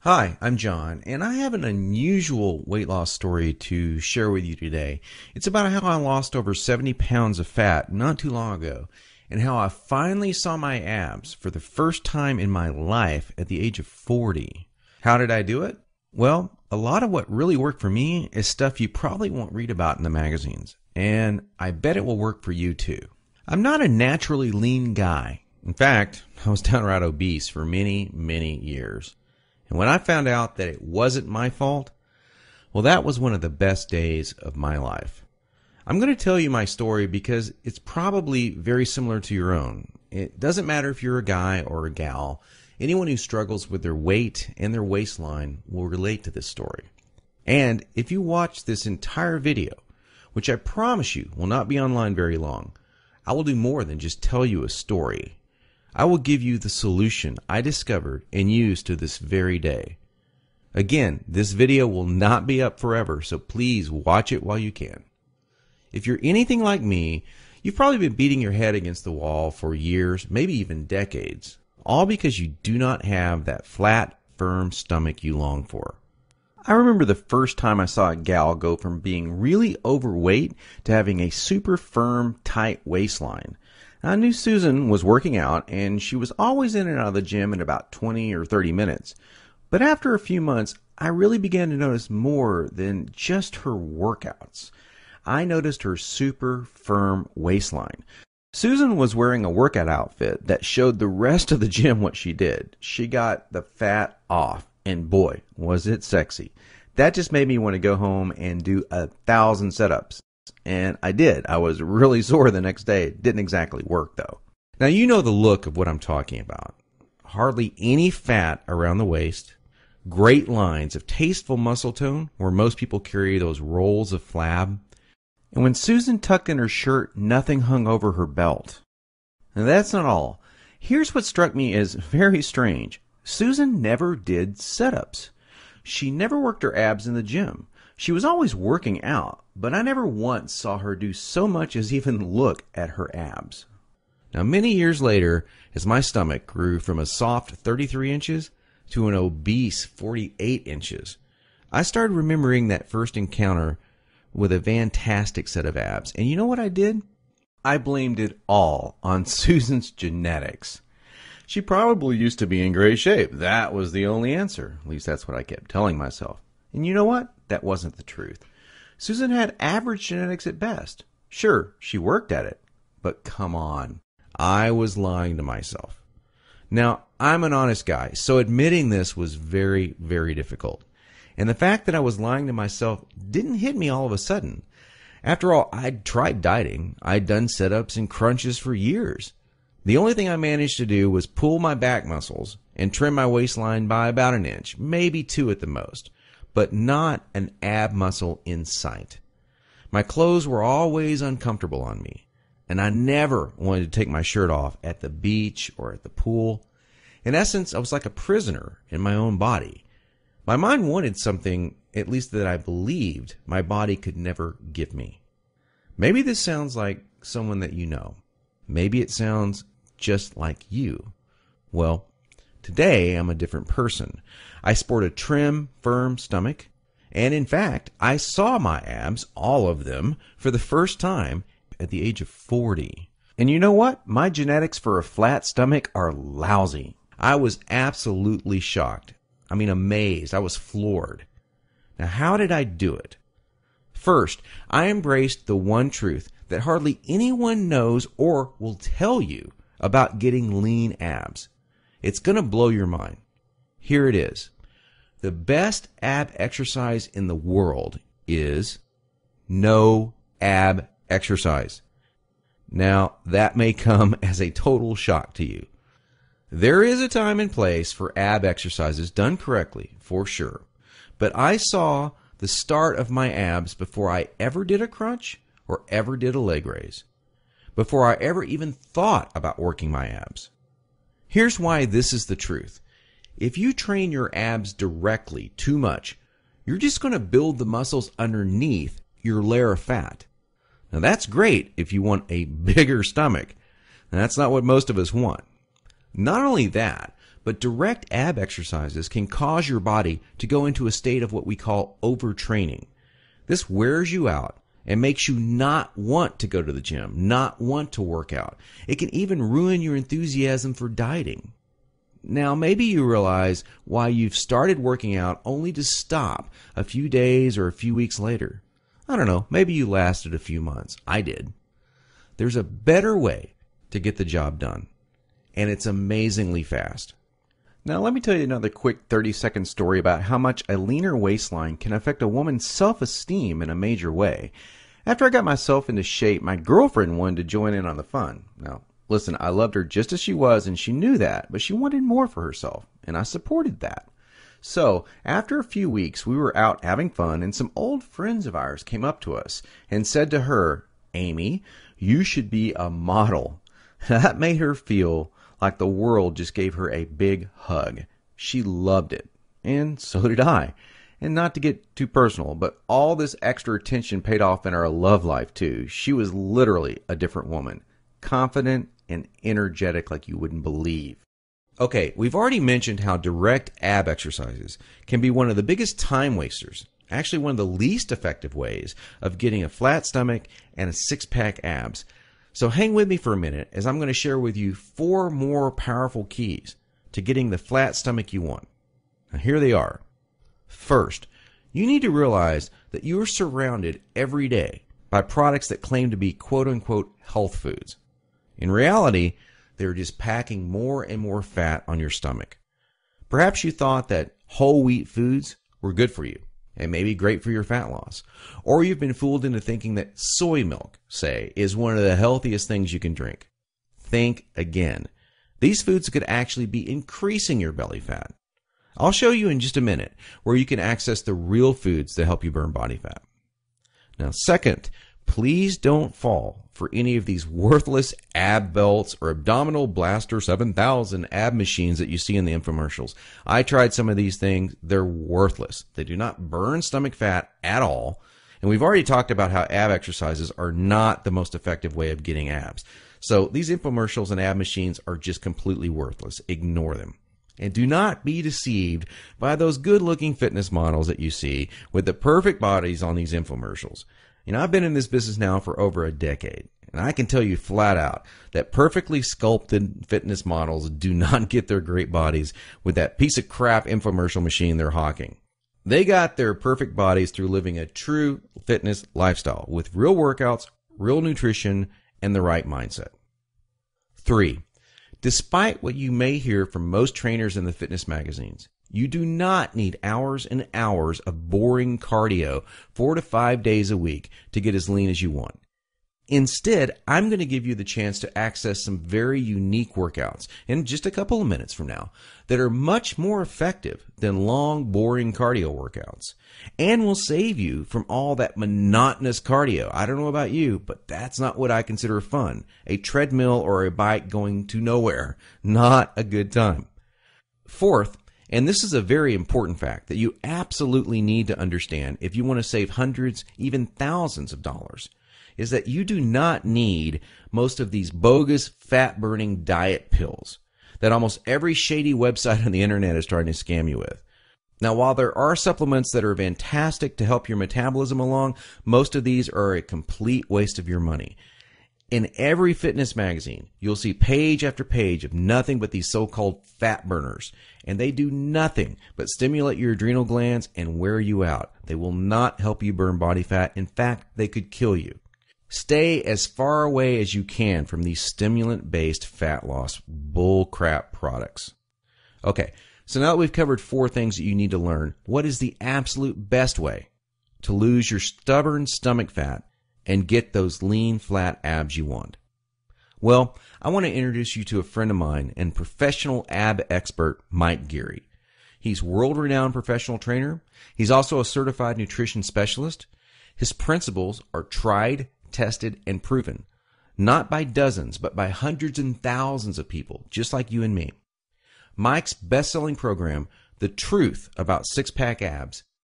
Hi, I'm John, and I have an unusual weight loss story to share with you today. It's about how I lost over 70 pounds of fat not too long ago, and how I finally saw my abs for the first time in my life at the age of 40. How did I do it? Well, a lot of what really worked for me is stuff you probably won't read about in the magazines, and I bet it will work for you too. I'm not a naturally lean guy. In fact, I was downright obese for many, many years. And when I found out that it wasn't my fault, well, that was one of the best days of my life. I'm going to tell you my story because it's probably very similar to your own. It doesn't matter if you're a guy or a gal. Anyone who struggles with their weight and their waistline will relate to this story. And if you watch this entire video, which I promise you will not be online very long, I will do more than just tell you a story. I will give you the solution I discovered and use to this very day. Again, this video will not be up forever, so please watch it while you can. If you're anything like me, you've probably been beating your head against the wall for years, maybe even decades, all because you do not have that flat, firm stomach you long for. I remember the first time I saw a gal go from being really overweight to having a super firm, tight waistline. I knew Susan was working out, and she was always in and out of the gym in about 20 or 30 minutes. But after a few months, I really began to notice more than just her workouts. I noticed her super firm waistline. Susan was wearing a workout outfit that showed the rest of the gym what she did. She got the fat off, and boy, was it sexy. That just made me want to go home and do 1,000 setups. And I did. I was really sore the next day. It didn't exactly work, though. Now, you know the look of what I'm talking about. Hardly any fat around the waist, great lines of tasteful muscle tone where most people carry those rolls of flab. And when Susan tucked in her shirt, nothing hung over her belt. And that's not all. Here's what struck me as very strange. Susan never did setups. She never worked her abs in the gym. She was always working out, but I never once saw her do so much as even look at her abs. Now, many years later, as my stomach grew from a soft 33 inches to an obese 48 inches, I started remembering that first encounter with a fantastic set of abs. And you know what I did? I blamed it all on Susan's genetics. She probably used to be in great shape. That was the only answer. At least that's what I kept telling myself. And you know what? That wasn't the truth. Susan had average genetics at best. Sure, she worked at it. But come on. I was lying to myself. Now, I'm an honest guy, so admitting this was very, very difficult. And the fact that I was lying to myself didn't hit me all of a sudden. After all, I'd tried dieting. I'd done sit-ups and crunches for years. The only thing I managed to do was pull my back muscles and trim my waistline by about an inch, maybe 2 at the most, but not an ab muscle in sight. My clothes were always uncomfortable on me, and I never wanted to take my shirt off at the beach or at the pool. In essence, I was like a prisoner in my own body. My mind wanted something, at least that I believed, my body could never give me. Maybe this sounds like someone that you know. Maybe it sounds just like you. Well, today I'm a different person. I sport a trim, firm stomach, and in fact, I saw my abs, all of them, for the first time at the age of 40. And you know what? My genetics for a flat stomach are lousy. I was absolutely shocked. I mean, amazed. I was floored. Now, how did I do it? First, I embraced the one truth that hardly anyone knows or will tell you about getting lean abs. It's going to blow your mind. Here it is. The best ab exercise in the world is no ab exercise. Now, that may come as a total shock to you. There is a time and place for ab exercises done correctly, for sure. But I saw the start of my abs before I ever did a crunch or ever did a leg raise, before I ever even thought about working my abs. Here's why this is the truth. If you train your abs directly too much, you're just going to build the muscles underneath your layer of fat. Now that's great if you want a bigger stomach. And that's not what most of us want. Not only that, But direct ab exercises can cause your body to go into a state of what we call overtraining. This wears you out and makes you not want to go to the gym, not want to work out. It can even ruin your enthusiasm for dieting. Now, maybe you realize why you've started working out only to stop a few days or a few weeks later. I don't know, maybe you lasted a few months. I did. There's a better way to get the job done, and it's amazingly fast. Now, let me tell you another quick 30-second story about how much a leaner waistline can affect a woman's self-esteem in a major way. After I got myself into shape, my girlfriend wanted to join in on the fun. Now, listen, I loved her just as she was, and she knew that, but she wanted more for herself, and I supported that. So, after a few weeks, we were out having fun, and some old friends of ours came up to us and said to her, "Amy, you should be a model." That made her feel like the world just gave her a big hug. She loved it, and so did I. And not to get too personal, but all this extra attention paid off in our love life too. She was literally a different woman, confident and energetic like you wouldn't believe. Okay, we've already mentioned how direct ab exercises can be one of the biggest time wasters, actually one of the least effective ways of getting a flat stomach and a six-pack abs. So hang with me for a minute as I'm going to share with you 4 more powerful keys to getting the flat stomach you want. Now here they are. First, you need to realize that you are surrounded every day by products that claim to be quote-unquote health foods. In reality, they're just packing more and more fat on your stomach. Perhaps you thought that whole wheat foods were good for you and maybe great for your fat loss. Or you've been fooled into thinking that soy milk, say, is one of the healthiest things you can drink. Think again. These foods could actually be increasing your belly fat. I'll show you in just a minute where you can access the real foods that help you burn body fat. Now, second, please don't fall for any of these worthless ab belts or abdominal blaster 7000 ab machines that you see in the infomercials. I tried some of these things. They're worthless. They do not burn stomach fat at all. And we've already talked about how ab exercises are not the most effective way of getting abs. So these infomercials and ab machines are just completely worthless. Ignore them. And do not be deceived by those good-looking fitness models that you see with the perfect bodies on these infomercials. You know, I've been in this business now for over a decade, and I can tell you flat out that perfectly sculpted fitness models do not get their great bodies with that piece of crap infomercial machine they're hawking. They got their perfect bodies through living a true fitness lifestyle with real workouts, real nutrition, and the right mindset. 3. Despite what you may hear from most trainers in the fitness magazines, you do not need hours and hours of boring cardio 4 to 5 days a week to get as lean as you want. Instead, I'm going to give you the chance to access some very unique workouts in just a couple of minutes from now that are much more effective than long, boring cardio workouts and will save you from all that monotonous cardio. I don't know about you, but that's not what I consider fun. A treadmill or a bike going to nowhere. Not a good time. Fourth, and this is a very important fact that you absolutely need to understand if you want to save hundreds, even thousands of dollars, is that you do not need most of these bogus fat-burning diet pills that almost every shady website on the internet is trying to scam you with. Now, while there are supplements that are fantastic to help your metabolism along, most of these are a complete waste of your money. In every fitness magazine, you'll see page after page of nothing but these so-called fat burners, and they do nothing but stimulate your adrenal glands and wear you out. They will not help you burn body fat. In fact, they could kill you. Stay as far away as you can from these stimulant-based fat loss bullcrap products. Okay, so now that we've covered 4 things that you need to learn, what is the absolute best way to lose your stubborn stomach fat and get those lean, flat abs you want? Well, I want to introduce you to a friend of mine and professional ab expert, Mike Geary. He's world-renowned professional trainer. He's also a certified nutrition specialist. His principles are tried, tested, and proven, not by dozens, but by hundreds and thousands of people, just like you and me. Mike's best-selling program, The Truth About Six-Pack Abs,